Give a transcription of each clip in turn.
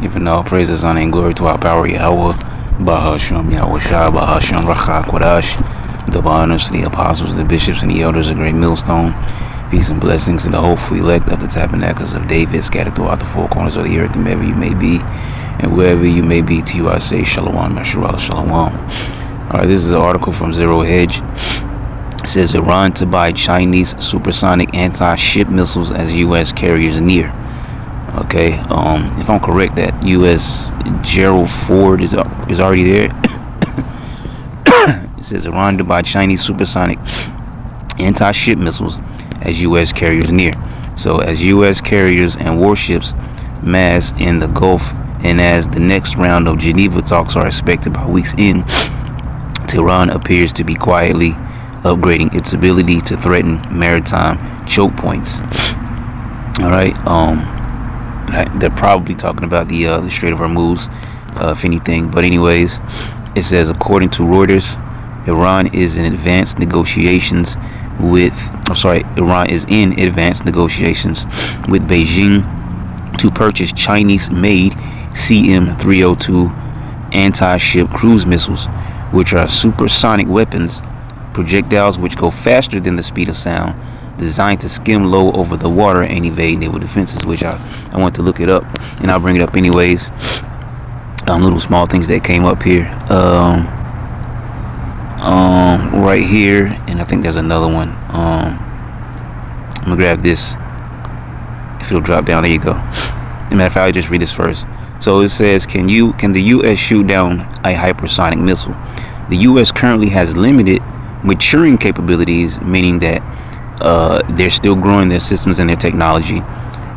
Giving all praises, honor, and glory to our power, Yahweh, Bahasham, Yahweh Shah, Bahasham, Rachak, Quadash, the honors to the apostles, the bishops, and the elders of Great Millstone. Peace and blessings to the hopeful elect of the tabernacles of David, scattered throughout the four corners of the earth, and wherever you may be, and wherever you may be, to you I say, Shalom, Yasharah, Shalom. Alright, this is an article from Zero Hedge. It says, Iran to buy Chinese supersonic anti-ship missiles as U.S. carriers near. Okay, if I'm correct, that U.S. Gerald Ford is already there. It says Iran to buy Chinese supersonic anti-ship missiles as U.S. carriers near. So as U.S. carriers and warships mass in the Gulf, and as the next round of Geneva talks are expected by week's end, Tehran appears to be quietly upgrading its ability to threaten maritime choke points. All right, they're probably talking about the Strait of Hormuz, if anything. But anyways, it says, according to Reuters, Iran is in advanced negotiations with Beijing to purchase Chinese-made CM-302 anti-ship cruise missiles, which are supersonic weapons, projectiles which go faster than the speed of sound, designed to skim low over the water and evade naval defenses. Which I want to look it up, and I'll bring it up anyways. Little small things that came up here. Right here, and I think there's another one. I'm gonna grab this. If it'll drop down, there you go. As a matter of fact, I'll just read this first. So it says, can the U.S. shoot down a hypersonic missile? The U.S. currently has limited maturing capabilities, meaning that they're still growing their systems and their technology,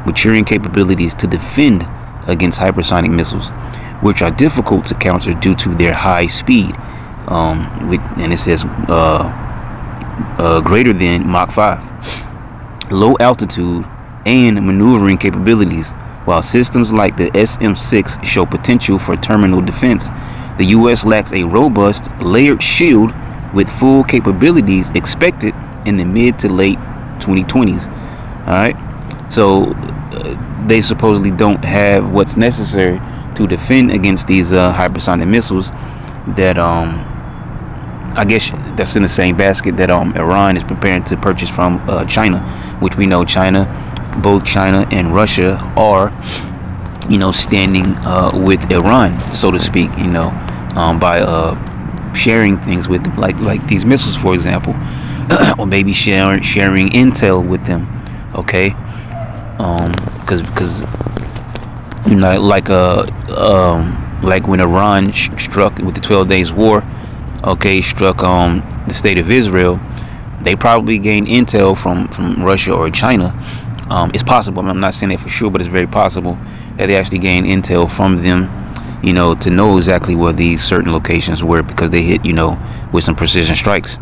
maturing capabilities to defend against hypersonic missiles, which are difficult to counter due to their high speed. And it says greater than Mach 5, low altitude, and maneuvering capabilities. While systems like the SM-6 show potential for terminal defense, the U.S. lacks a robust, layered shield with full capabilities expected in the mid to late 2020s. All right, so they supposedly don't have what's necessary to defend against these hypersonic missiles that I guess that's in the same basket that Iran is preparing to purchase from China, which we know both China and Russia are, standing with Iran, so to speak, by sharing things with them, like these missiles, for example, or maybe sharing intel with them. Okay, because like when Iran struck with the 12 Days War, struck the state of Israel, they probably gained intel from Russia or China. It's possible. I'm not saying that for sure, but it's very possible that they actually gained intel from them, to know exactly where these certain locations were, because they hit, with some precision strikes,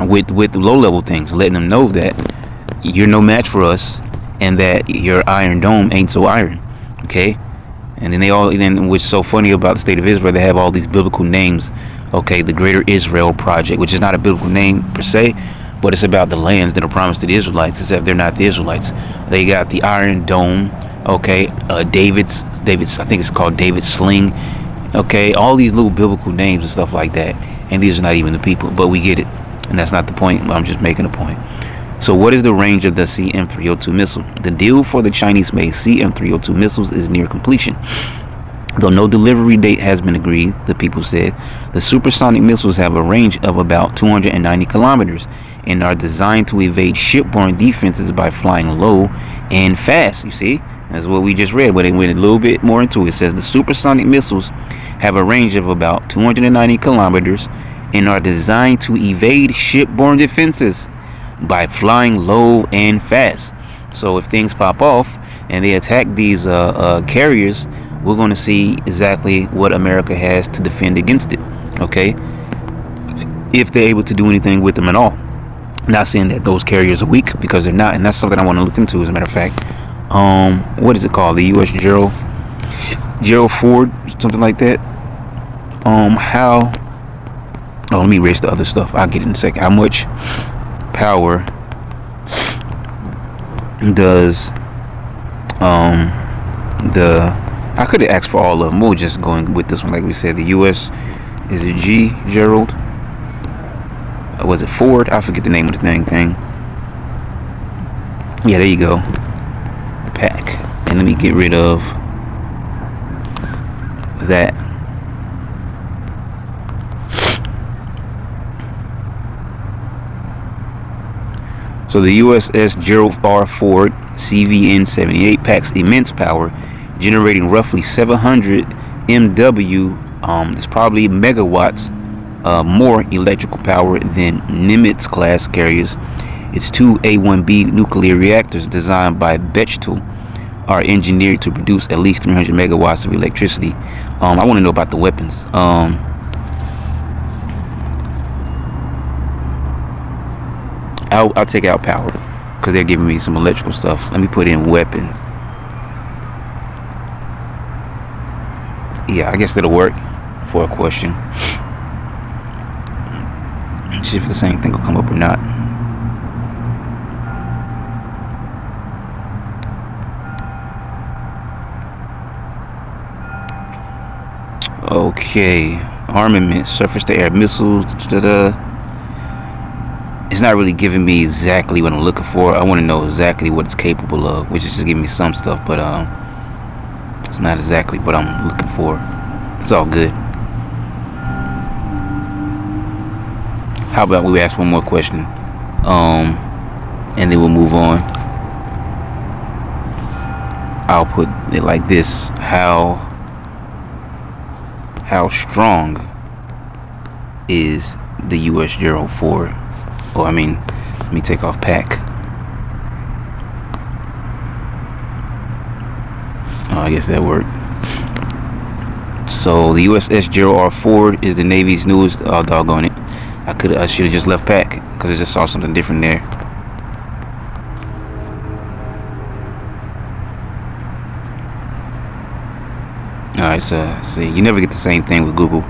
with low-level things, letting them know that you're no match for us, and that your Iron Dome ain't so iron. Okay, and then what's so funny about the state of Israel, they have all these biblical names. Okay, the Greater Israel Project, which is not a biblical name per se, but it's about the lands that are promised to the Israelites, except they're not the Israelites. They got the Iron Dome. Okay, David's, I think it's called David's Sling. Okay, all these little biblical names and stuff like that, and these are not even the people, but we get it, and that's not the point. I'm just making a point. So what is the range of the CM-302 missile? The deal for the Chinese-made CM-302 missiles is near completion. Though no delivery date has been agreed, the people said, the supersonic missiles have a range of about 290 kilometers and are designed to evade shipborne defenses by flying low and fast. You see, that's what we just read, but it went a little bit more into it. It says the supersonic missiles have a range of about 290 kilometers and are designed to evade shipborne defenses by flying low and fast. So if things pop off and they attack these carriers, we're going to see exactly what America has to defend against it. Okay, if they're able to do anything with them at all. Not saying that those carriers are weak, because they're not, and that's something I want to look into. As a matter of fact, what is it called? The U.S. Gerald Ford, something like that. Let me erase the other stuff. I'll get it in a second. How much power does the I could have asked for all of them. We're just going with this one, like we said. The U.S. is it G. Gerald? Was it Ford? I forget the name of the thing. Yeah, there you go. Pack. And let me get rid of that. So the USS Gerald R. Ford CVN-78 packs immense power, generating roughly 700 MW. It's probably megawatts more electrical power than Nimitz-class carriers. Its two A-1B nuclear reactors, designed by Bechtel, are engineered to produce at least 300 megawatts of electricity. I want to know about the weapons. I'll take out power because they're giving me some electrical stuff. Let me put in weapon. Yeah, I guess that'll work for a question. See if the same thing will come up or not. Okay, armament, surface-to-air missiles. It's not really giving me exactly what I'm looking for. I want to know exactly what it's capable of, which is just giving me some stuff, but it's not exactly what I'm looking for. It's all good. How about we ask one more question, and then we'll move on. I'll put it like this: How strong is the U.S. Gerald Ford? Oh, I mean, let me take off pack. Oh, I guess that worked. So the USS Gerald R. Ford is the Navy's newest. Oh, doggone it! I should have just left pack because I just saw something different there. All right, so see, you never get the same thing with Google.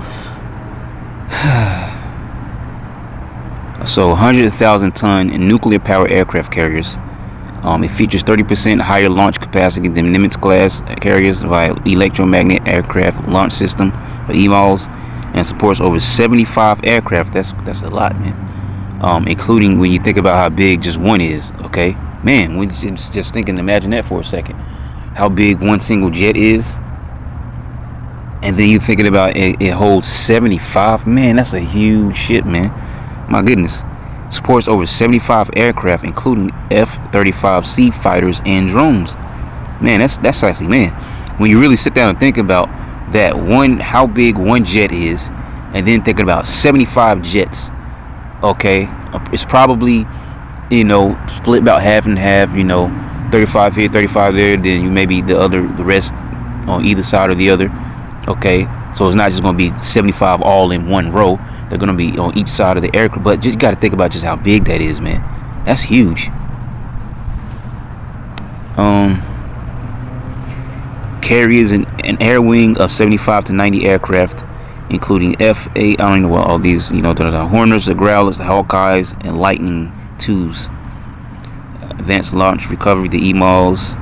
So 100,000 ton nuclear powered aircraft carriers. It features 30% higher launch capacity than Nimitz class carriers via electromagnet aircraft launch system, or EMALS, and supports over 75 aircraft. That's a lot, man. Including when you think about how big just one is. Okay, man, we just thinking. Imagine that for a second. How big one single jet is. And then you're thinking about it holds 75. Man, that's a huge shit, man. My goodness. Supports over 75 aircraft, including F-35C fighters and drones. Man, that's actually, man, when you really sit down and think about that one, how big one jet is, and then thinking about 75 jets. Okay, it's probably, split about half and half. 35 here, 35 there. Then you maybe the rest on either side or the other. Okay, so it's not just going to be 75 all in one row. They're going to be on each side of the aircraft. But you got to think about just how big that is, man. That's huge. Carries an air wing of 75 to 90 aircraft, including F-8. I don't know what all these, the Hornets, the Growlers, the Hawkeyes, and Lightning IIs. Advanced launch recovery, the EMALS.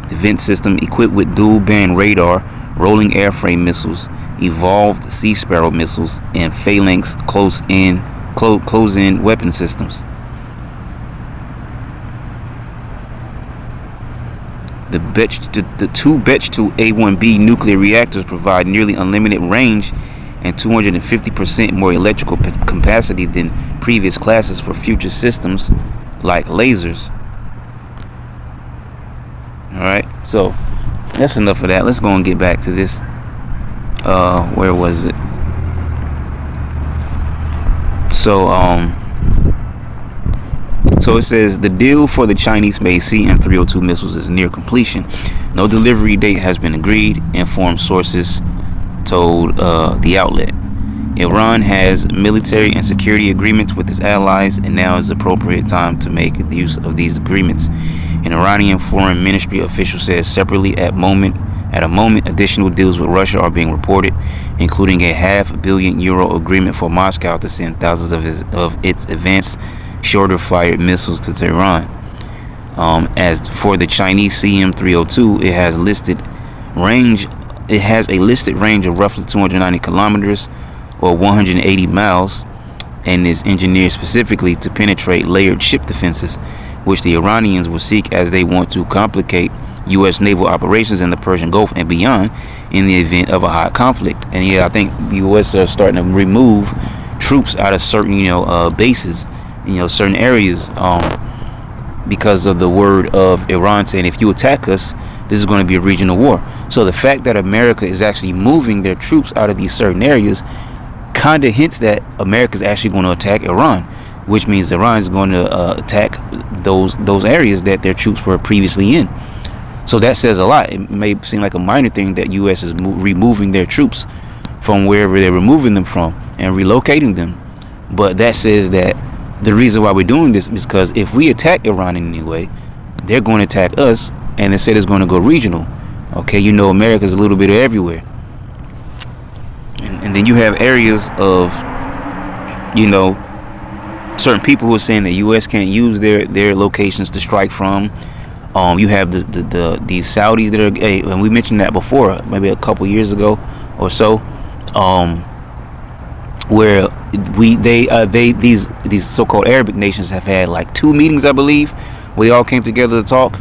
The vent system equipped with dual band radar, rolling airframe missiles, evolved Sea Sparrow missiles, and phalanx close-in weapon systems. The two Bechtel A-1B nuclear reactors provide nearly unlimited range and 250% more electrical capacity than previous classes for future systems like lasers. Alright, so that's enough of that. Let's go and get back to this. Where was it? So it says the deal for the Chinese-made CM-302 missiles is near completion. No delivery date has been agreed, informed sources told the outlet. Iran has military and security agreements with its allies, and now is the appropriate time to make use of these agreements. An Iranian foreign ministry official says separately at a moment additional deals with Russia are being reported, including a €500 million agreement for Moscow to send thousands of its advanced shorter-fired missiles to Tehran. As for the Chinese CM-302, it has listed range. It has a listed range of roughly 290 kilometers or 180 miles, and is engineered specifically to penetrate layered ship defenses, which the Iranians will seek as they want to complicate U.S. naval operations in the Persian Gulf and beyond in the event of a hot conflict. And yeah, I think the U.S. are starting to remove troops out of certain, bases, certain areas, because of the word of Iran saying, if you attack us, this is going to be a regional war. So the fact that America is actually moving their troops out of these certain areas kind of hints that America is actually going to attack Iran, which means Iran is going to attack those areas that their troops were previously in. So that says a lot. It may seem like a minor thing that U.S. is removing their troops from wherever they're removing them from and relocating them. But that says that the reason why we're doing this is because if we attack Iran in any way, they're going to attack us, and they said it's going to go regional. Okay, America's a little bit of everywhere. And then you have areas of, certain people who are saying the U.S. can't use their locations to strike from. You have these Saudis that are, and we mentioned that before, maybe a couple years ago or so, where these so-called Arabic nations have had like 2 meetings, I believe, where they all came together to talk,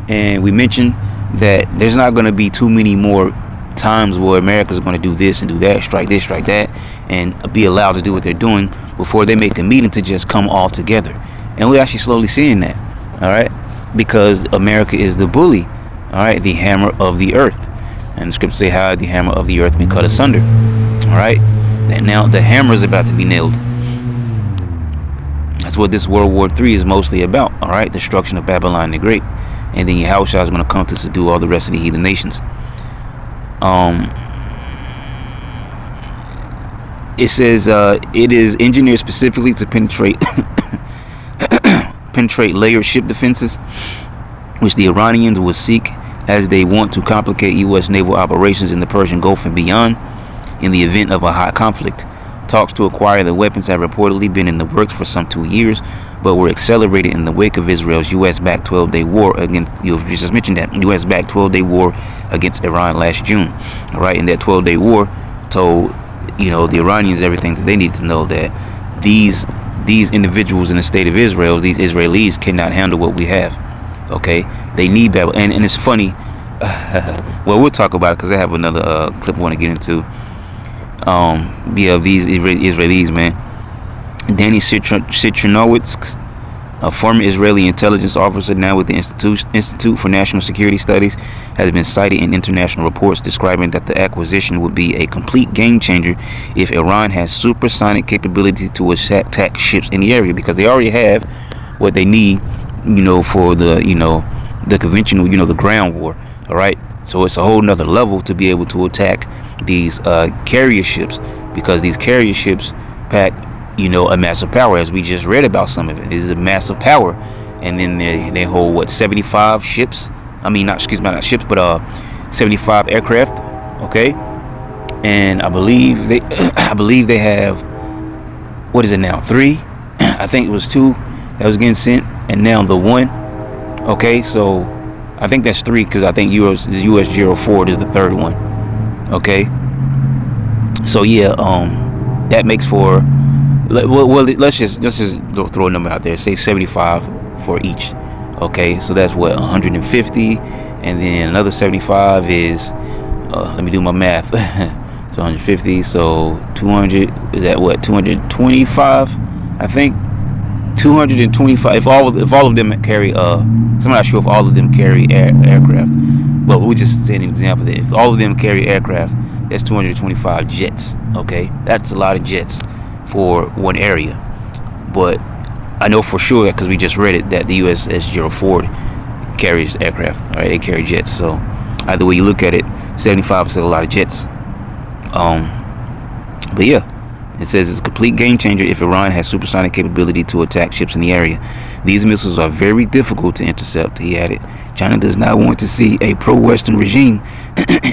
and we mentioned that there's not going to be too many more times where America's going to do this and do that, strike this, strike that, and be allowed to do what they're doing before they make a meeting to just come all together. And we're actually slowly seeing that, all right, because America is the bully, all right, the hammer of the earth. And the scriptures say how the hammer of the earth been cut asunder, all right. And now the hammer is about to be nailed. That's what this World War III is mostly about, all right, destruction of Babylon the Great. And then Yahushua is going to come to subdue all the rest of the heathen nations. It says it is engineered specifically to penetrate layered ship defenses, which the Iranians will seek as they want to complicate U.S. naval operations in the Persian Gulf and beyond in the event of a hot conflict. Talks to acquire the weapons have reportedly been in the works for some 2 years, but were accelerated in the wake of Israel's U.S.-backed 12-day war against, you just mentioned that, U.S.-backed 12-day war against Iran last June. All right, and that 12-day war told, the Iranians everything that they needed to know, that these individuals in the state of Israel, these Israelis, cannot handle what we have. Okay, they need Babylon. And it's funny, well, we'll talk about it because I have another clip I want to get into. These Israelis, man. Danny Citronowicz, a former Israeli intelligence officer now with the Institute for National Security Studies, has been cited in international reports describing that the acquisition would be a complete game changer if Iran has supersonic capability to attack ships in the area, because they already have what they need, for the conventional, the ground war. All right, so it's a whole nother level to be able to attack these carrier ships, because these carrier ships pack a massive power, as we just read about some of it. This is a massive power. And then they hold 75 ships, not ships, but 75 aircraft. Okay, and I believe they have, what is it now, 3? I think it was 2 that was getting sent, and now the 1. Okay, so I think that's 3, because I think US-04 is the 3rd one. Okay, so yeah, that makes for, well, let's just throw a number out there. Say 75 for each. Okay, so that's 150, and then another 75 is, let me do my math. So 150, so 200 is that 225? I think 225. If all of them carry, so I'm not sure if all of them carry aircraft, but we'll just say an example that if all of them carry aircraft, that's 225 jets. Okay, that's a lot of jets for one area. But I know for sure, because we just read it, that the US-04 carries aircraft. All right, they carry jets. So either way you look at it, 75 is a lot of jets. But yeah, it says it's a complete game changer if Iran has supersonic capability to attack ships in the area. These missiles are very difficult to intercept, he added. China does not want to see a pro-Western regime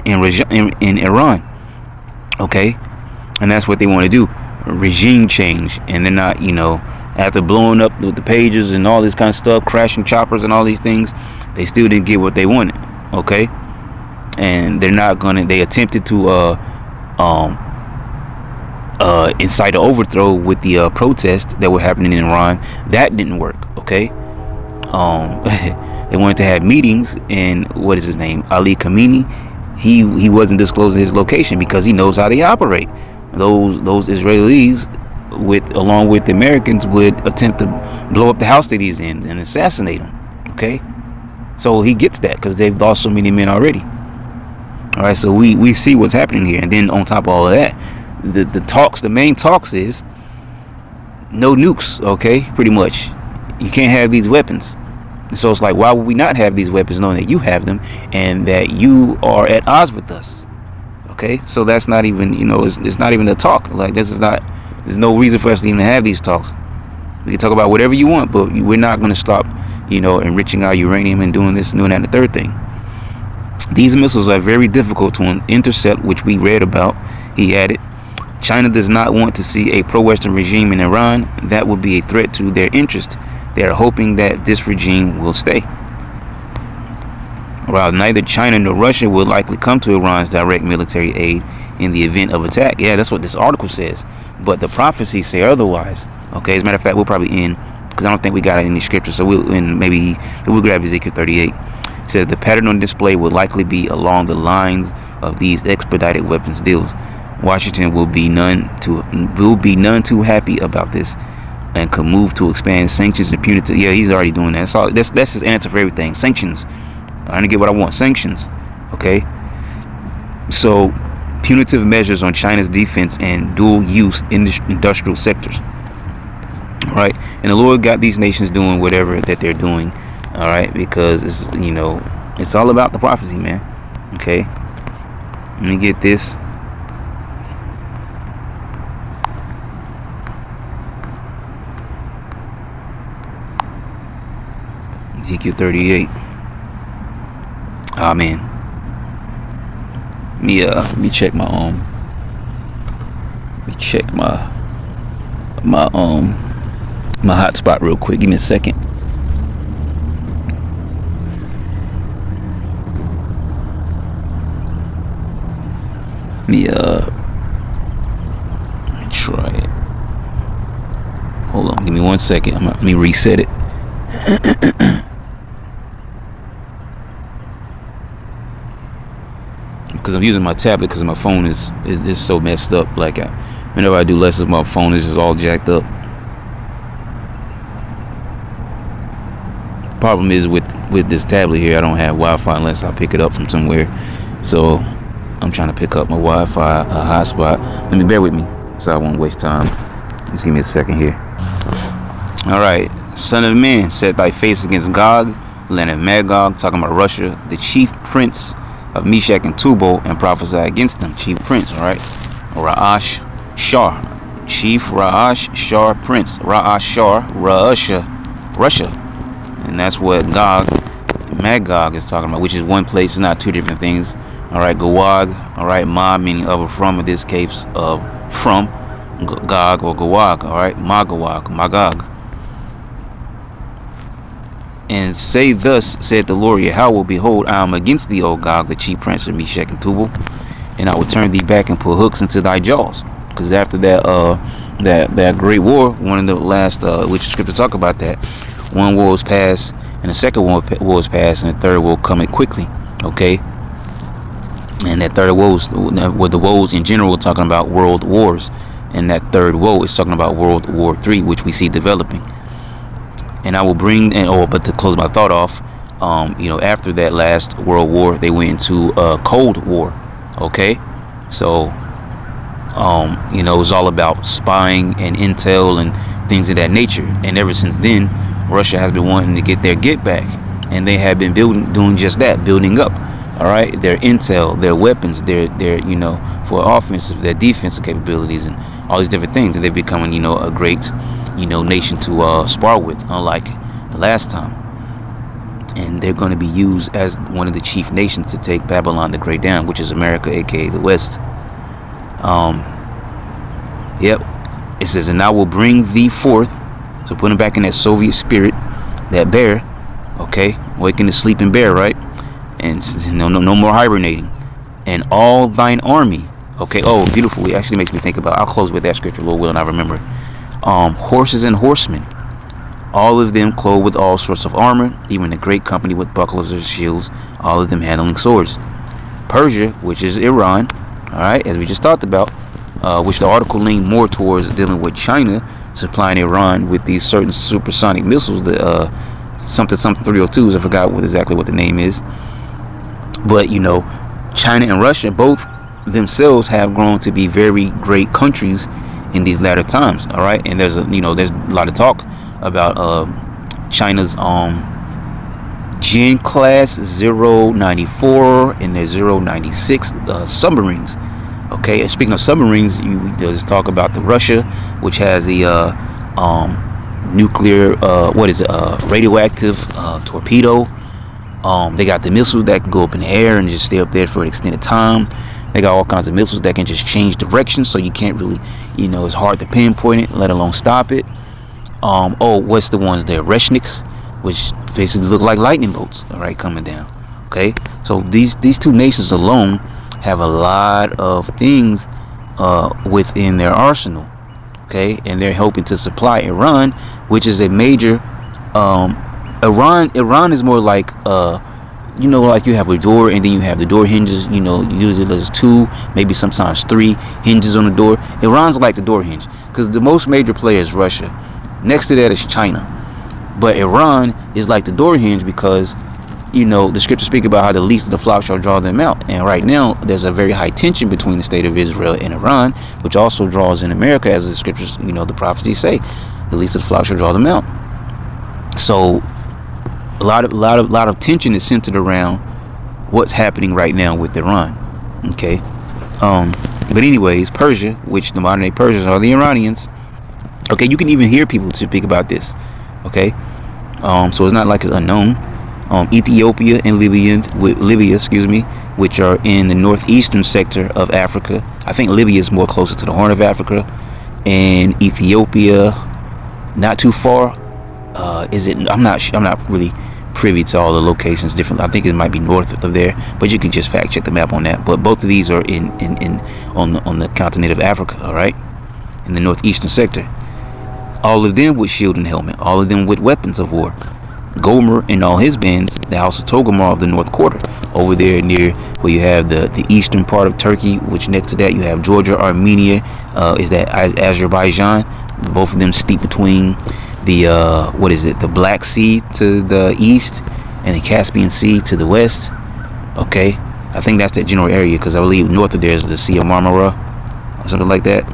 in Iran. Okay, and that's what they want to do, regime change. And they're not, after blowing up the pages and all this kind of stuff, crashing choppers and all these things, they still didn't get what they wanted. Okay, and they're not gonna. They attempted to um, incite an overthrow with the protests that were happening in Iran. That didn't work. Okay. They wanted to have meetings, and what is his name? Ali Khamenei. He wasn't disclosing his location because he knows how they operate. Those Israelis, along with the Americans, would attempt to blow up the house that he's in and assassinate him. Okay, so he gets that because they've lost so many men already. All right, so we see what's happening here, and then on top of all of that, the main talks is no nukes. Okay, pretty much, you can't have these weapons. So it's like, why would we not have these weapons knowing that you have them and that you are at odds with us? Okay, so that's not even, it's not even a talk. Like, there's no reason for us to even have these talks. We can talk about whatever you want, but we're not going to stop, enriching our uranium and doing this and doing that and the third thing. These missiles are very difficult to intercept, which we read about. He added, China does not want to see a pro-Western regime in Iran. That would be a threat to their interest. They are hoping that this regime will stay. While neither China nor Russia will likely come to Iran's direct military aid in the event of attack. Yeah, that's what this article says. But the prophecies say otherwise. Okay, as a matter of fact, we'll probably end, because I don't think we got any scripture, so we'll grab Ezekiel 38. It says the pattern on display will likely be along the lines of these expedited weapons deals. Washington will be none too happy about this, and could move to expand sanctions and punitive. Yeah, he's already doing that. So that's his answer for everything. Sanctions. I didn't get what I want. Sanctions. Okay. So punitive measures on China's defense and dual-use industrial sectors. All right. And the Lord got these nations doing whatever that they're doing. All right, because it's all about the prophecy, man. Okay. Let me get this. Ezekiel 38. Amen. Let me check my my hotspot real quick. Give me a second. Let me try it. Hold on, give me 1 second. Let me reset it. Because I'm using my tablet because my phone is so messed up. Like, whenever I do lessons, my phone is just all jacked up. Problem is with this tablet here, I don't have Wi-Fi unless I pick it up from somewhere. So I'm trying to pick up my Wi-Fi hotspot. Let me bear with me, so I won't waste time. Just give me a second here. All right, son of man, set thy face against Gog, land of Magog, talking about Russia, the chief prince of Meshach and Tubal, and prophesy against them. Chief prince, all right? Ra'ash Shah, chief Ra'ash Shah prince. Ra'ash Shah, Russia. And that's what Gog, Magog is talking about, which is one place, not two different things. All right, Gog, all right, Ma meaning of or from, in this case of from, Gog or Gog, all right, Magog. And say thus said the Lord Yahweh, behold, I am against thee, O Gog, the chief prince of Meshach and Tubal, and I will turn thee back and put hooks into thy jaws. Because after that great war, one of the last, which scriptures talk about that, one war was passed, and the second war was passed, and the third war coming quickly. Okay, and that third woe, with the woes in general, we're talking about world wars, and that third woe is talking about World War III, which we see developing. And I will bring, but to close my thought off, after that last World War, they went into a Cold War. Okay, so it was all about spying and intel and things of that nature. And ever since then, Russia has been wanting to get their get back, and they have been doing just that, building up. All right, their intel, their weapons, their for offensive, their defensive capabilities, and all these different things. And they're becoming a great nation to spar with, unlike the last time. And they're going to be used as one of the chief nations to take Babylon the Great down, which is America, aka the West. Yep. It says, and I will bring thee forth. So put him back in that Soviet spirit, that bear. Okay, waking the sleeping bear, right? and no more hibernating, and all thine army. Okay. Oh, beautiful. It actually makes me think about. I'll close with that scripture, Lord willing, I remember. Horses and horsemen, all of them clothed with all sorts of armor, even a great company with bucklers and shields, all of them handling swords. Persia, which is Iran, all right, as we just talked about, which the article leaned more towards dealing with China supplying Iran with these certain supersonic missiles, the something 302s. I forgot exactly what the name is, but China and Russia both themselves have grown to be very great countries in these latter times. All right, and there's a lot of talk about China's Jin class 094 and their 096 submarines. Okay, and speaking of submarines, there's talk about the Russia, which has the nuclear radioactive torpedo. They got the missiles that can go up in the air and just stay up there for an extended time. They got all kinds of missiles that can just change direction, so you can't really, it's hard to pinpoint it, let alone stop it. What's the ones there? Reshniks, which basically look like lightning bolts, all right, coming down. Okay, so these two nations alone have a lot of things within their arsenal. Okay, and they're hoping to supply Iran, which is a major. Iran is more like like you have a door and then you have the door hinges. Usually there's 2, maybe sometimes 3 hinges on the door. Iran's like the door hinge because the most major player is Russia. Next to that is China, but Iran is like the door hinge because the scriptures speak about how the least of the flock shall draw them out. And right now there's a very high tension between the state of Israel and Iran, which also draws in America, as the scriptures, the prophecies say, the least of the flock shall draw them out. So a lot of tension is centered around what's happening right now with Iran. Okay, but anyways, Persia, which the modern day Persians are the Iranians. Okay, you can even hear people speak about this. Okay, so it's not like it's unknown. Ethiopia and Libya, which are in the northeastern sector of Africa. I think Libya is more closer to the Horn of Africa, and Ethiopia, not too far. Is it? I'm not really privy to all the locations. Different. I think it might be north of there, but you can just fact check the map on that. But both of these are on the continent of Africa. All right, in the northeastern sector. All of them with shield and helmet. All of them with weapons of war. Gomer and all his bands, the house of Togomar of the North Quarter, over there near where you have the eastern part of Turkey, which next to that you have Georgia, Armenia, is that Azerbaijan, both of them steep between the the Black Sea to the east and the Caspian Sea to the west. Okay, I think that's that general area because I believe north of there is the Sea of Marmara or something like that.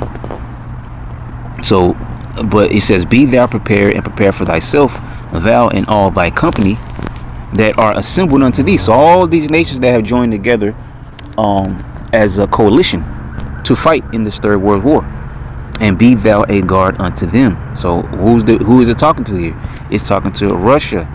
So, but it says, be thou prepared and prepare for thyself, thou and all thy company that are assembled unto thee. So all these nations that have joined together as a coalition to fight in this third world war, and be thou a guard unto them. So who is it talking to here? It's talking to Russia,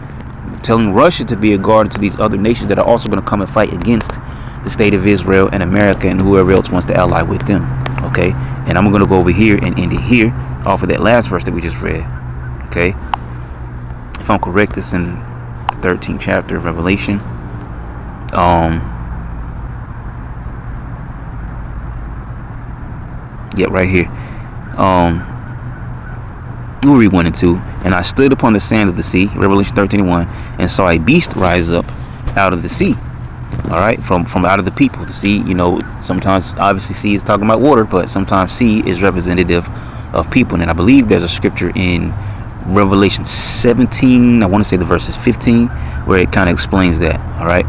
telling Russia to be a guard to these other nations that are also going to come and fight against the state of Israel and America and whoever else wants to ally with them. Okay, and I'm going to go over here and end it here off of that last verse that we just read. Okay, if I'm correct, it's in the 13th chapter of Revelation. Right here. We'll read 1 and 2. And I stood upon the sand of the sea, Revelation 13:1, and saw a beast rise up out of the sea. All right, from out of the people. The sea, sometimes obviously sea is talking about water, but sometimes sea is representative of people. And I believe there's a scripture in Revelation 17, I want to say the verse is 15, where it kind of explains that. All right,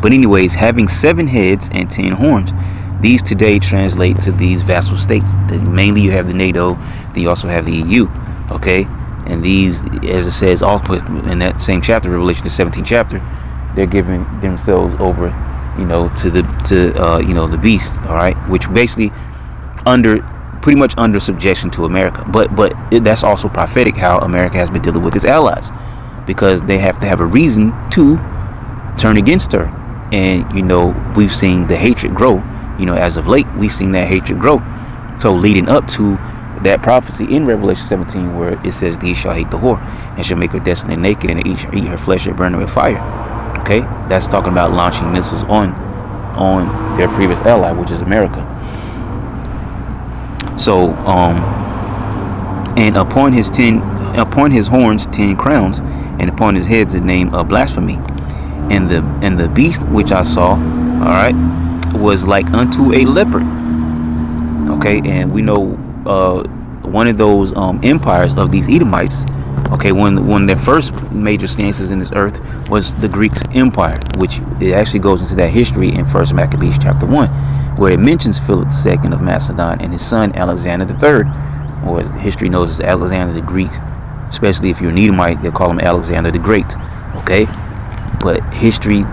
but anyways, having 7 heads and 10 horns. These today translate to these vassal states. Mainly you have the NATO, then you also have the EU. Okay, and these, as it says also in that same chapter, Revelation the 17th chapter, they're giving themselves over, to the beast. All right, which basically pretty much under subjection to America. But that's also prophetic how America has been dealing with its allies, because they have to have a reason to turn against her. And we've seen the hatred grow. As of late, we've seen that hatred grow. So leading up to that prophecy in Revelation 17, where it says, thee shall hate the whore, and shall make her desolate naked, and eat her flesh and burn her with fire. Okay, that's talking about launching missiles on their previous ally, which is America. So, and upon his horns 10 crowns, and upon his head the name of blasphemy. And the beast which I saw, all right, was like unto a leopard. Okay, and we know one of those empires of these Edomites. Okay, one of their first major stances in this earth was the Greek Empire, which it actually goes into that history in First Maccabees chapter 1, where it mentions Philip II of Macedon and his son Alexander III, or as history knows as Alexander the Greek. Especially if you're an Edomite, they'll call him Alexander the Great. Okay, but history,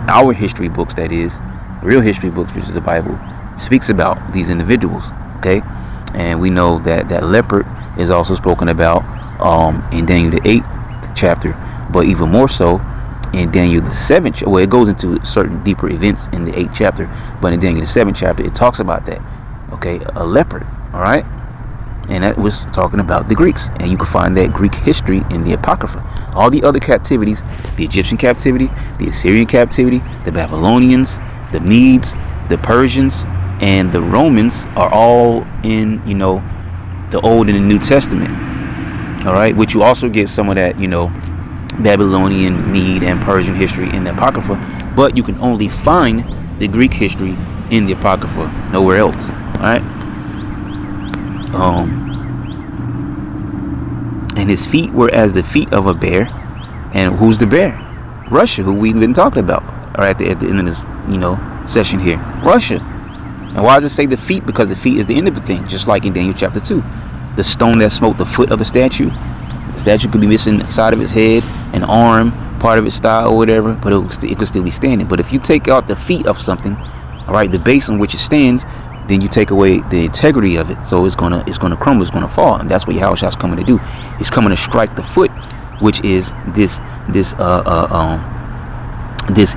our history books, that is, real history books, which is the Bible, speaks about these individuals. Okay, and we know that that leopard is also spoken about in Daniel the 8th chapter, but even more so in Daniel the 7th. Well, it goes into certain deeper events in the 8th chapter, but in Daniel the 7th chapter, it talks about that. Okay, a leopard. All right, and that was talking about the Greeks, and you can find that Greek history in the Apocrypha. All the other captivities, the Egyptian captivity, the Assyrian captivity, the Babylonians, the Medes, the Persians, and the Romans are all in, the Old and the New Testament. All right, which you also get some of that, Babylonian, Mede, and Persian history in the Apocrypha, but you can only find the Greek history in the Apocrypha, nowhere else. All right. And his feet were as the feet of a bear. And who's the bear? Russia, who we've been talking about. All right, at the end of this, session here, Russia. And why does it say the feet? Because the feet is the end of the thing, just like in Daniel chapter 2. The stone that smote the foot of the statue. The statue could be missing the side of its head, an arm, part of its thigh or whatever, but it could still be standing. But if you take out the feet of something, all right, the base on which it stands, then you take away the integrity of it. So it's gonna crumble, it's gonna fall, and that's what Yahushua's coming to do. He's coming to strike the foot, which is this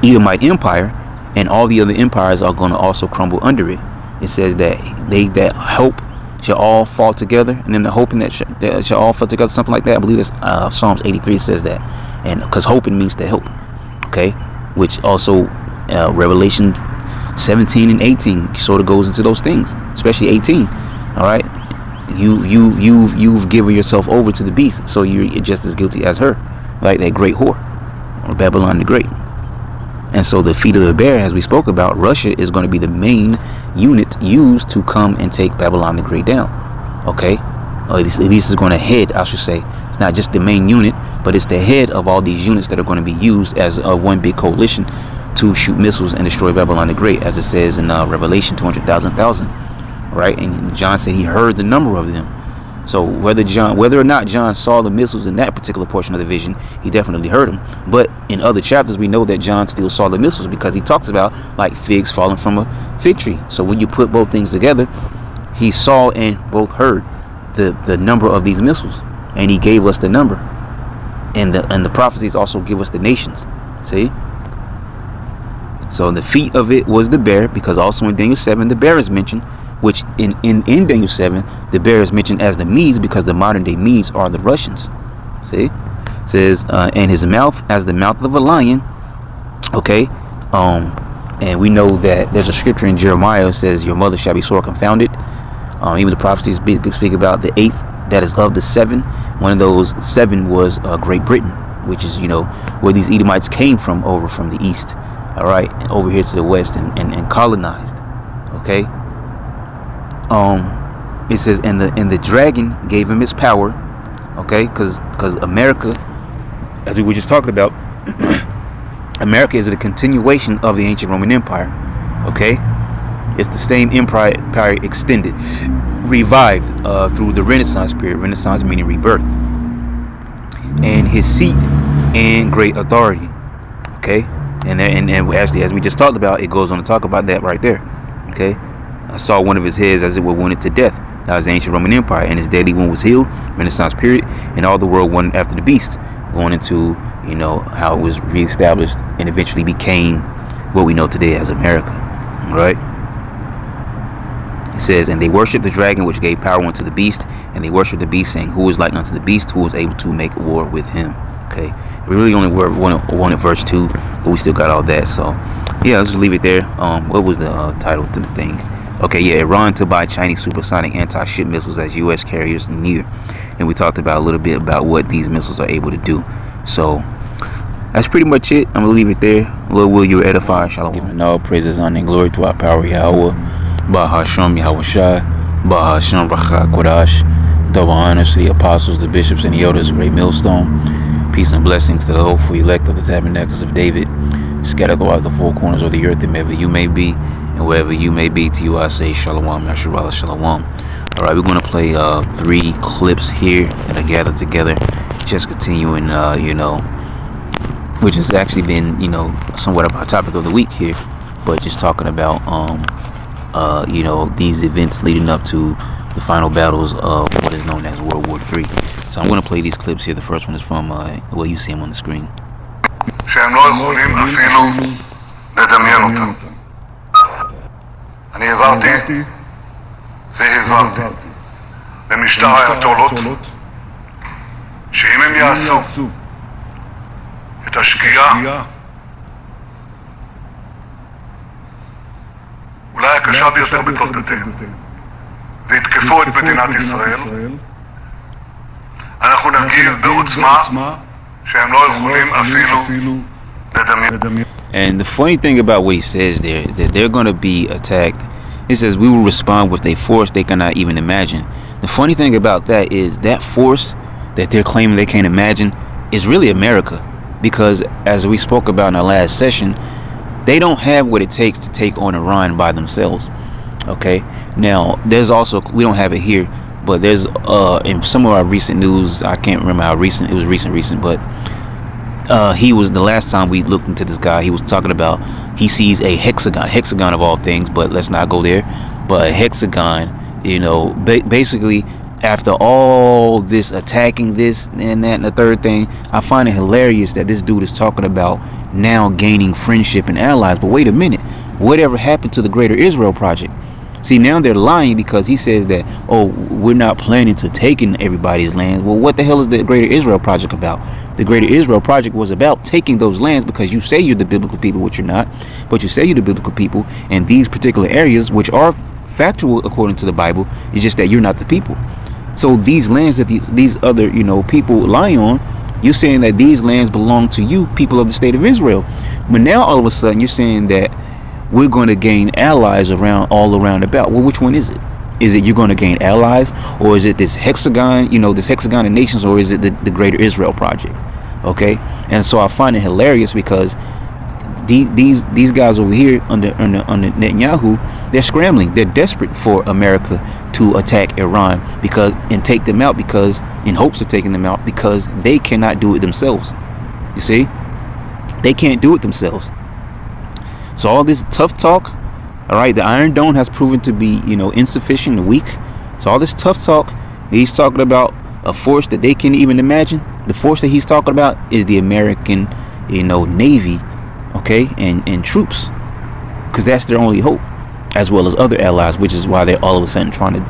Edomite empire, and all the other empires are gonna also crumble under it. It says that they that hope shall all fall together, and then the hoping that shall all fall together, something like that. I believe that's Psalms 83 says that, and because hoping means to help. Okay, which also Revelation 17 and 18 sort of goes into those things, especially 18. All right, you've given yourself over to the beast, so you're just as guilty as her, like that great whore, or Babylon the Great. And so the feet of the bear, as we spoke about, Russia is going to be the main unit used to come and take Babylon the Great down. Okay, or at least it's going to head, I should say. It's not just the main unit, but it's the head of all these units that are going to be used as one big coalition to shoot missiles and destroy Babylon the Great, as it says in Revelation 200,000. Right, and John said he heard the number of them. So whether or not John saw the missiles in that particular portion of the vision, he definitely heard them. But in other chapters, we know that John still saw the missiles, because he talks about like figs falling from a fig tree. So when you put both things together, he saw and both heard the number of these missiles, and he gave us the number. And the prophecies also give us the nations. See? So the feet of it was the bear, because also in Daniel 7 the bear is mentioned, which in Daniel 7 the bear is mentioned as the Medes, because the modern day Medes are the Russians. See? It says and his mouth as the mouth of a lion. Okay, and we know that there's a scripture in Jeremiah that says your mother shall be sore confounded. Even the prophecies speak about the 8th, that is of the 7. One of those 7 was Great Britain, which is where these Edomites came from, over from the east, all right, over here to the west, and colonized. Okay. It says and the dragon gave him his power. Okay, because America, as we were just talking about, America is a continuation of the ancient Roman Empire. Okay, it's the same empire extended, revived through the Renaissance period. Renaissance meaning rebirth. And his seat and great authority. Okay, and actually, as we just talked about, it goes on to talk about that right there. Okay, I saw one of his heads as it were wounded to death. That was the ancient Roman Empire, and his deadly wound was healed. Renaissance period, and all the world went after the beast, going into how it was reestablished and eventually became what we know today as America. Right? It says, and they worshipped the dragon, which gave power unto the beast, and they worshipped the beast, saying, who is like unto the beast, who is able to make war with him? Okay, We really only wanted verse 2, but we still got all that. So yeah, I'll just leave it there. What was the title to the thing? Okay, yeah, Iran to buy Chinese supersonic anti-ship missiles as U.S. carriers near. And we talked about a little bit about what these missiles are able to do. So that's pretty much it. I'm going to leave it there. Lord, will you edify? Shalom. Giving all praises, honor, and glory to our power, Yahweh. Bahasham Yahweh Shai. Bahasham Racha Kodash. Double honors to the apostles, the bishops, and the elders, great millstone. Peace and blessings to the hopeful elect of the tabernacles of David, scattered throughout the four corners of the earth, and wherever you may be, and wherever you may be, to you I say Shalom, Yasharallah, Shalom. Alright, we're going to play 3 clips here that are gathered together, just continuing, which has actually been, somewhat of our topic of the week here, but just talking about, these events leading up to the final battles of what is known as World War III. So I'm going to play these clips here. The first one is from, you see him on the screen. שהם לא יכולים אפילו לדמיין אותם. אני העברתי והעברתי למשטר האייתולות שאם הם יעשו את השגיאה אולי הקשה ביותר בתולדותיהם ויתקפו את מדינת ישראל, אנחנו נגיע בעוצמה שהם לא יכולים אפילו לדמיין. And the funny thing about what he says there is that they're going to be attacked. He says we will respond with a force they cannot even imagine. The funny thing about that is that force that they're claiming they can't imagine is really America, because as we spoke about in our last session, they don't have what it takes to take on Iran by themselves. Okay, now there's also, we don't have it here, but there's in some of our recent news, I can't remember how recent it was, recent, but he was, the last time we looked into this guy, he was talking about he sees a hexagon of all things, but let's not go there. But a hexagon, basically after all this attacking this and that and the third thing, I find it hilarious that this dude is talking about now gaining friendship and allies. But wait a minute, whatever happened to the Greater Israel Project? See, now they're lying because he says that, oh, we're not planning to take in everybody's land. Well, what the hell is the Greater Israel Project about? The Greater Israel Project was about taking those lands because you say you're the biblical people, which you're not, but you say you're the biblical people, and these particular areas, which are factual according to the Bible, it's just that you're not the people. So these lands that these other, people lie on, you're saying that these lands belong to you, people of the state of Israel. But now all of a sudden you're saying that we're going to gain allies all around about. Well, which one is it? Is it you're going to gain allies, or is it this hexagon, this hexagon of nations, or is it the Greater Israel Project? Okay, and so I find it hilarious because these guys over here under Netanyahu, they're scrambling. They're desperate for America to attack Iran and take them out, because in hopes of taking them out, because they cannot do it themselves. You see, they can't do it themselves. So all this tough talk, all right, the Iron Dome has proven to be, insufficient and weak. So all this tough talk, he's talking about a force that they can't even imagine. The force that he's talking about is the American, Navy, okay, and troops, because that's their only hope, as well as other allies, which is why they're all of a sudden trying to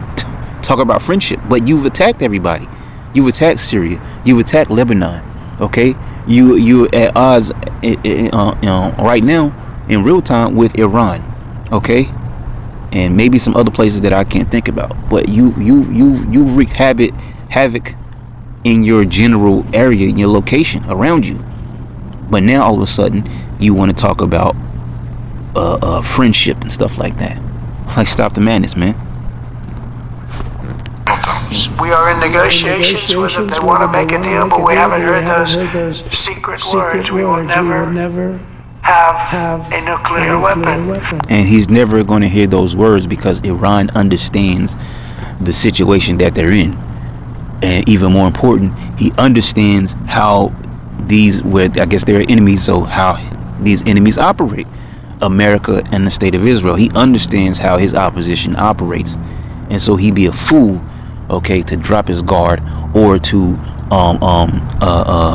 talk about friendship. But you've attacked everybody. You've attacked Syria. You've attacked Lebanon. Okay, you at odds, right now, in real time, with Iran, okay, and maybe some other places that I can't think about. But you've wreaked havoc in your general area, in your location around you. But now all of a sudden you want to talk about friendship and stuff like that. Like, stop the madness, man. We are in negotiations with them. They want to make a deal, but we haven't heard those secret words. We will never have a nuclear weapon. And he's never going to hear those words because Iran understands the situation that they're in. And even more important, he understands how I guess they're enemies, so how these enemies operate. America and the state of Israel. He understands how his opposition operates. And so he'd be a fool, okay, to drop his guard or to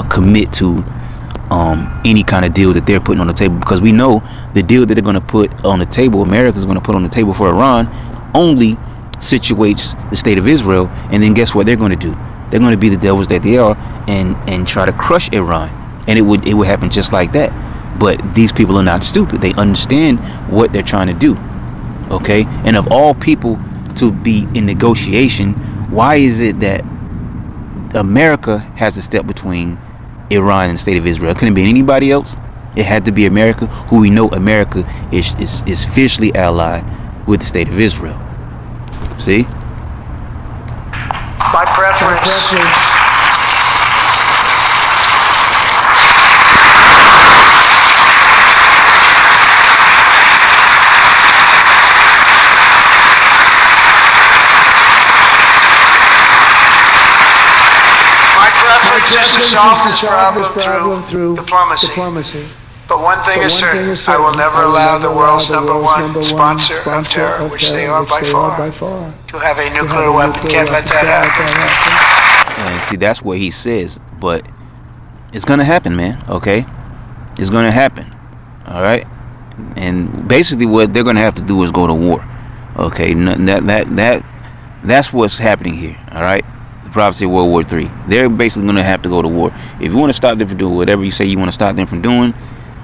commit to any kind of deal that they're putting on the table, because we know the deal that they're going to put on the table, America's going to put on the table for Iran, only situates the state of Israel. And then guess what they're going to do? They're going to be the devils that they are and try to crush Iran. and it would happen just like that. But these people are not stupid. They understand what they're trying to do. Okay, and of all people to be in negotiation, why is it that America has to step between Iran and the state of Israel? It couldn't be anybody else. It had to be America, who we know America is fiercely allied with the state of Israel. See? My preference. Is to solve this problem through diplomacy. But one thing is certain, I will never allow the world's number one sponsor of terror, which they are by far, to have a nuclear weapon. Can't let that happen. And see, that's what he says, but it's gonna happen, man. Okay, it's gonna happen. All right, and basically, what they're gonna have to do is go to war. Okay, that's what's happening here. All right. Prophecy of World War III. They're basically going to have to go to war. If you want to stop them from doing whatever you say you want to stop them from doing,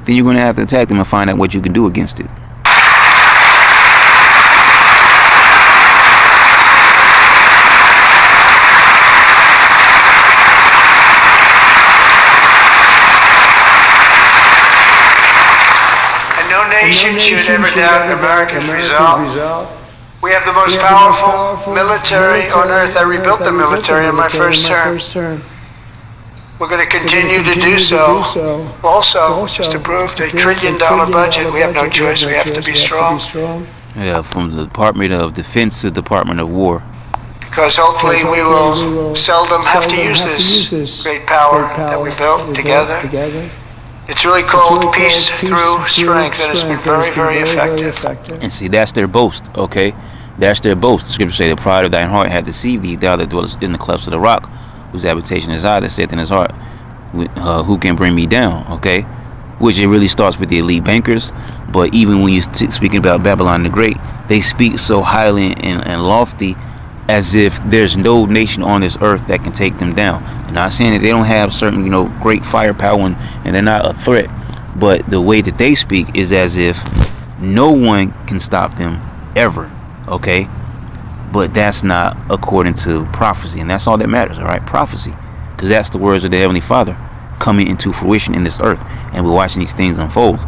then you're going to have to attack them and find out what you can do against it. And no nation should ever doubt America's resolve. We have the most powerful military on earth. I rebuilt the military in my first term. We're going to continue to do so. Also, just to prove the $1 trillion budget, we have no choice. We have to be strong. Yeah, from the Department of Defense to the Department of War. Because hopefully we will seldom have to use this great power that we built together. It's really called peace through strength, and it's been very, very effective. And see, that's their boast, okay? That's their boast. The scriptures say, the pride of thine heart hath deceived thee, thou that dwellest in the clefts of the rock, whose habitation is I, that saith in his heart, who can bring me down, okay? Which it really starts with the elite bankers, but even when you're speaking about Babylon the Great, they speak so highly and lofty as if there's no nation on this earth that can take them down. I'm not saying that they don't have certain, great firepower and they're not a threat, but the way that they speak is as if no one can stop them ever, okay? But that's not according to prophecy, and that's all that matters, all right? Prophecy, because that's the words of the Heavenly Father coming into fruition in this earth, and we're watching these things unfold.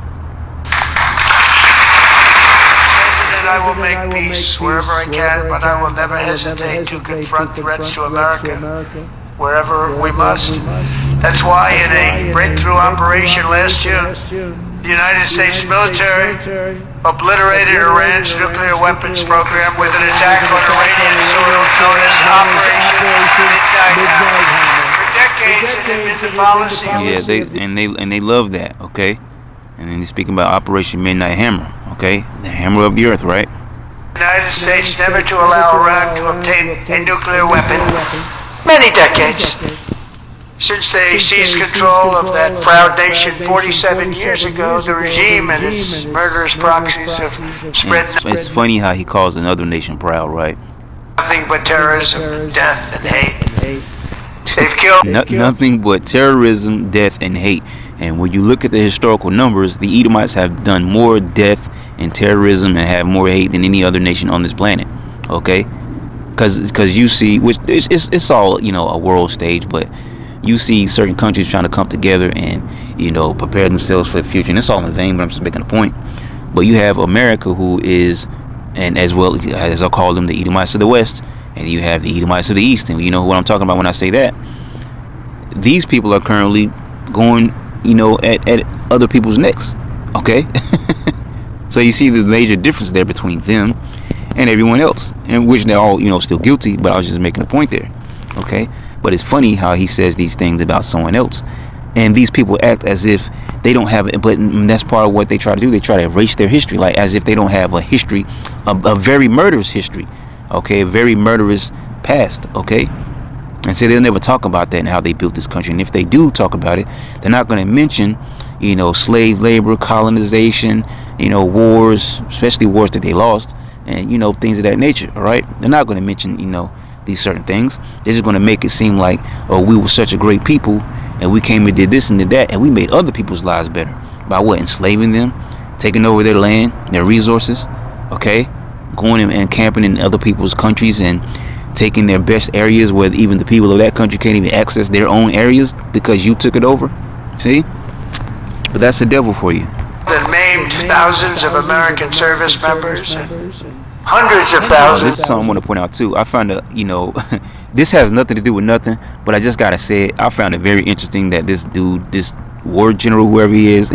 I will make peace wherever I can, but I will never hesitate to confront threats to America wherever we must. That's why in a breakthrough operation last June, the United States military obliterated Iran's nuclear weapons program with an attack on Iranian soil known as Operation Midnight Hammer. For decades, it had been the policy of they love that, okay? And then he's speaking about Operation Midnight Hammer, okay? The hammer of the earth, right? The United States never to allow Iran to obtain a nuclear weapon. Many decades. Since they seized control of that proud nation 47 years ago, the regime and its murderous proxies have spread it's funny how he calls another nation proud, right? Nothing but terrorism, death, and hate. They've killed nothing but terrorism, death, and hate. And when you look at the historical numbers, the Edomites have done more death and terrorism and have more hate than any other nation on this planet. Okay, because you see, which it's all a world stage, but you see certain countries trying to come together and prepare themselves for the future, and it's all in vain. But I'm just making a point. But you have America, who is, and as well as I call them, the Edomites of the West, and you have the Edomites of the East, and you know what I'm talking about when I say that. These people are currently going at other people's necks, okay? So you see the major difference there between them and everyone else, and which they're all still guilty, but I was just making a point there, okay? But it's funny how he says these things about someone else, and these people act as if they don't have it. But that's part of what they try to do. They try to erase their history, like as if they don't have a history, a very murderous history, okay? A very murderous past, okay? And so they'll never talk about that and how they built this country. And if they do talk about it, they're not going to mention, slave labor, colonization, wars, especially wars that they lost, and, things of that nature, all right? They're not going to mention, these certain things. They're just going to make it seem like, oh, we were such a great people, and we came and did this and did that, and we made other people's lives better by what? Enslaving them, taking over their land, their resources, okay, going and camping in other people's countries and taking their best areas where even the people of that country can't even access their own areas because you took it over. See? But that's the devil for you. That maimed thousands of American service members and hundreds of thousands. This is something I want to point out too. I found this has nothing to do with nothing, but I just gotta say it. I found it very interesting that this dude, this war general, whoever he is,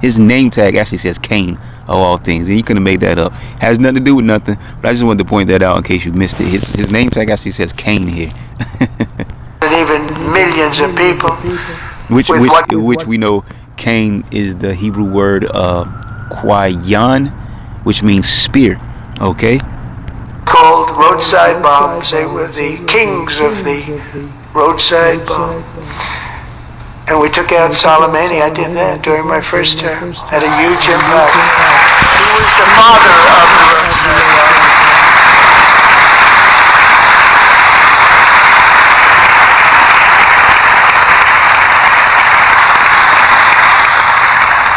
his name tag actually says Cain of all things, and you couldn't make that up. Has nothing to do with nothing, but I just wanted to point that out in case you missed it. His name tag actually says Cain here. And even millions of people. Which we know Cain is the Hebrew word Kwayan, which means spear. Okay. Called roadside bombs. They were the kings of the roadside bomb. And we took out Soleimani. I did that during my first term. Had a huge impact. He was the father of the roadside bomb.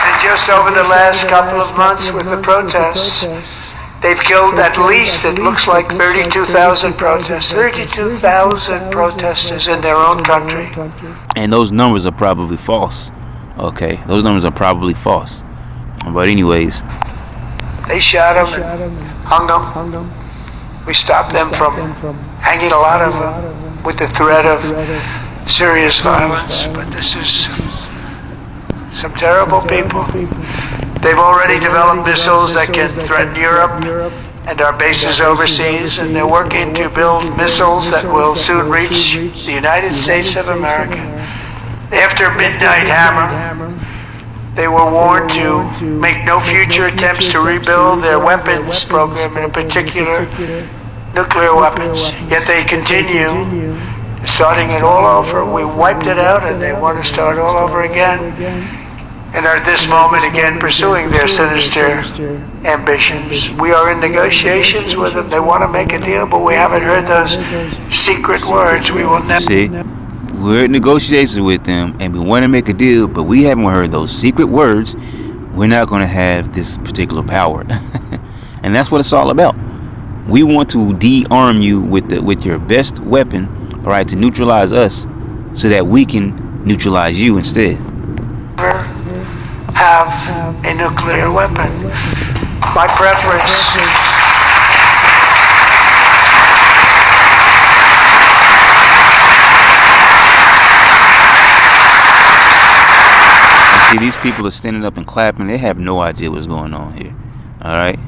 And just over the last couple of months with the protests, they've killed at least, it looks like 32,000 protesters. 32,000 protesters in their own country. And those numbers are probably false. Okay, those numbers are probably false. But anyways, they shot them and hung them. We stopped them from hanging a lot of them with the threat of serious violence. But this is some terrible people. They've already developed missiles that can threaten Europe and our bases overseas, and they're working to build missiles that will soon reach the United States of America. After Midnight Hammer, they were warned to make no future attempts to rebuild their weapons program, in particular nuclear weapons. Yet they continue, starting it all over. We wiped it out and they want to start all over again, and are at this moment again pursuing their sinister ambitions. We are in negotiations with them. They want to make a deal, but we haven't heard those secret words. We will never. See, we're in negotiations with them, and we want to make a deal, but we haven't heard those secret words. We're not going to have this particular power, and that's what it's all about. We want to de-arm you with your best weapon, all right, to neutralize us, so that we can neutralize you instead. Have a nuclear weapon. My preference. See, these people are standing up and clapping. They have no idea what's going on here. All right,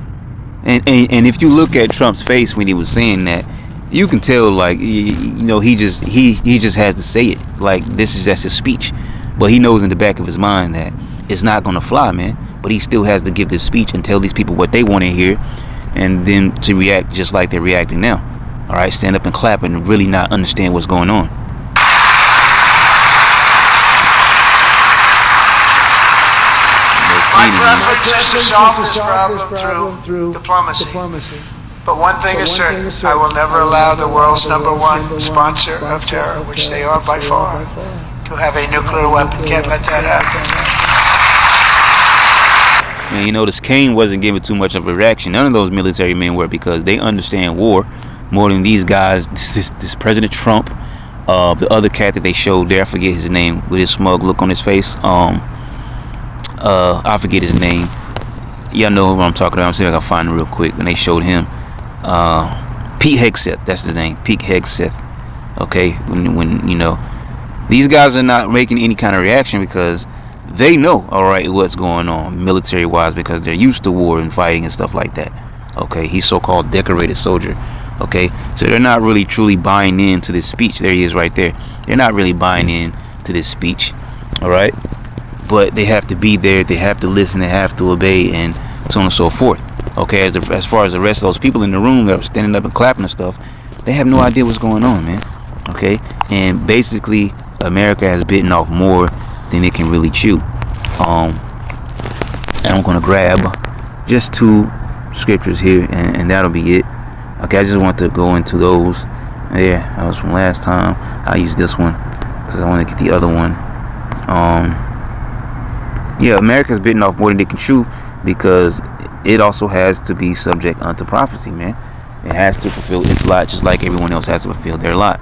and if you look at Trump's face when he was saying that, you can tell, like, he just has to say it. Like, this is just his speech, but he knows in the back of his mind that it's not gonna fly, man. But he still has to give this speech and tell these people what they want to hear, and then to react just like they're reacting now. All right, stand up and clap and really not understand what's going on. My preference is to solve this problem through diplomacy. But one thing is certain, I will never allow the world's #1 sponsor of terror, which they are by far, to have a nuclear weapon. Can't let that happen. And this Cain wasn't giving too much of a reaction. None of those military men were, because they understand war more than these guys. This President Trump, the other cat that they showed there, I forget his name, with his smug look on his face. I forget his name. Y'all know who I'm talking about. I'm seeing if I can find him real quick. When they showed him, Pete Hegseth, that's his name, Pete Hegseth. Okay, when these guys are not making any kind of reaction because they know, all right, what's going on military wise, because they're used to war and fighting and stuff like that. Okay, he's so-called decorated soldier. Okay, so they're not really truly buying into this speech. There he is right there. They're not really buying in to this speech. All right, but they have to be there. They have to listen. They have to obey, and so on and so forth. Okay, as far as the rest of those people in the room that are standing up and clapping and stuff, they have no idea what's going on, man. Okay, and basically America has bitten off more than it can really chew. And I'm gonna grab just 2 scriptures here, and that'll be it. Okay, I just want to go into those. Yeah, that was from last time. I used this one. because I want to get the other one. Yeah, America's bitten off more than they can chew, because it also has to be subject unto prophecy, man. It has to fulfill its lot, just like everyone else has to fulfill their lot.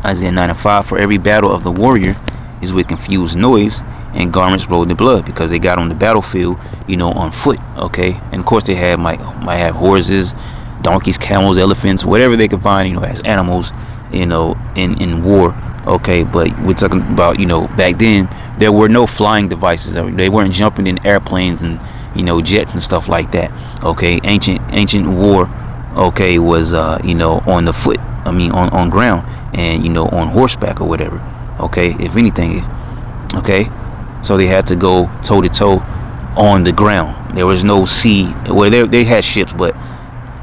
Isaiah 9:5, for every battle of the warrior is with confused noise and garments rolled in blood, because they got on the battlefield, on foot, okay? And of course they might have horses, donkeys, camels, elephants, whatever they could find, as animals, in war, okay? But we're talking about, back then there were no flying devices. They weren't jumping in airplanes and jets and stuff like that, okay? Ancient war, okay, was on the foot, on ground, and on horseback or whatever, okay, if anything, okay? So they had to go toe to toe on the ground. There was no sea. Well, they had ships, but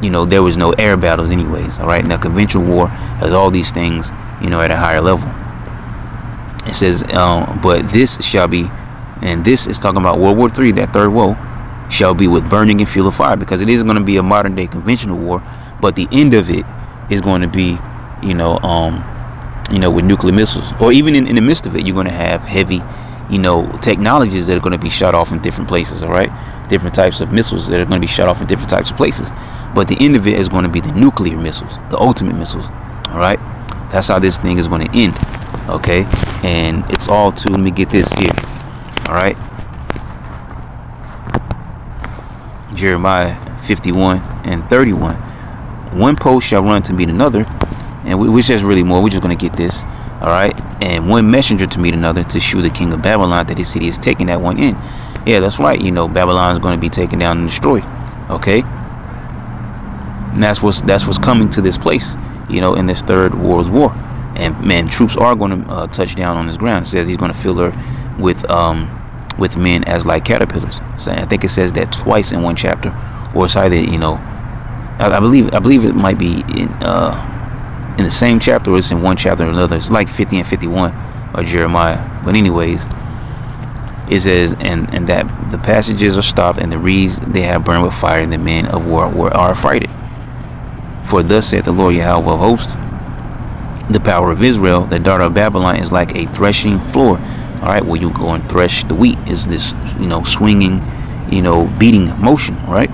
there was no air battles anyways. All right. Now conventional war has all these things, at a higher level. It says, but this shall be, and this is talking about World War III, that third woe, shall be with burning and fuel of fire, because it is going to be a modern day conventional war, but the end of it is going to be, with nuclear missiles, or even in the midst of it, you're going to have heavy, technologies that are going to be shot off in different places. All right, different types of missiles that are going to be shot off in different types of places, but the end of it is going to be the nuclear missiles, the ultimate missiles. All right, that's how this thing is going to end. Okay, and it's all to, let me get this here. All right, Jeremiah 51:31. One post shall run to meet another, and which is really more. We're just going to get this. All right, and one messenger to meet another, to shew the king of Babylon that his city is taken at one end. Yeah, that's right. Babylon is going to be taken down and destroyed. Okay, and that's what's coming to this place. In this third world war, and man, troops are going to touch down on this ground. It says he's going to fill her with men as like caterpillars. So I think it says that twice in one chapter, or it's either I believe it might be in the same chapter, or it's in one chapter or another. It's like 50 and 51 of Jeremiah. But anyways, it says, and that the passages are stopped, and the reeds they have burned with fire, and the men of war are affrighted. For thus saith the Lord Yahweh of hosts, the power of Israel, the daughter of Babylon, is like a threshing floor. All right, where you go and thresh the wheat, is this swinging, beating motion. All right,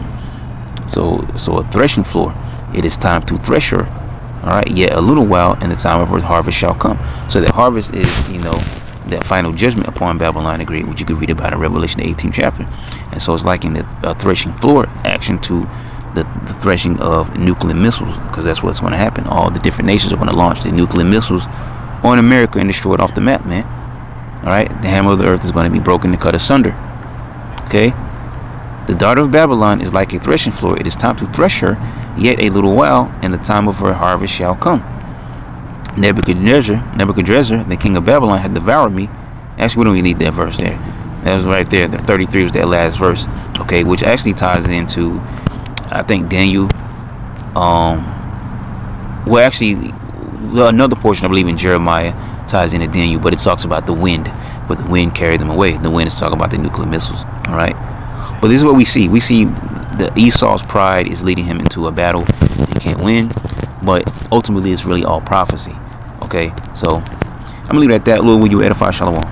so a threshing floor. It is time to thresh her. All right, yet a little while, and the time of her harvest shall come. So the harvest is, that final judgment upon Babylon the Great, which you could read about in Revelation, the 18th chapter. And so it's liking the threshing floor action to the threshing of nuclear missiles, because that's what's going to happen. All the different nations are going to launch the nuclear missiles on America and destroy it off the map, man. All right, the hammer of the earth is going to be broken and cut asunder. Okay, the daughter of Babylon is like a threshing floor. It is time to thresh her, yet a little while, and the time of her harvest shall come. Nebuchadnezzar, the king of Babylon, had devoured me. Actually, we don't even need that verse there. That was right there. The 33 was that last verse. Okay, which actually ties into, I think, Daniel. Well, actually, another portion, I believe, in Jeremiah ties into Daniel, but it talks about the wind, but the wind carried them away. The wind is talking about the nuclear missiles. All right, but this is what we see. We see the Esau's pride is leading him into a battle he can't win, but ultimately it's really all prophecy. Okay, so I'm gonna leave it at that. Lord, will you edify? Shalom.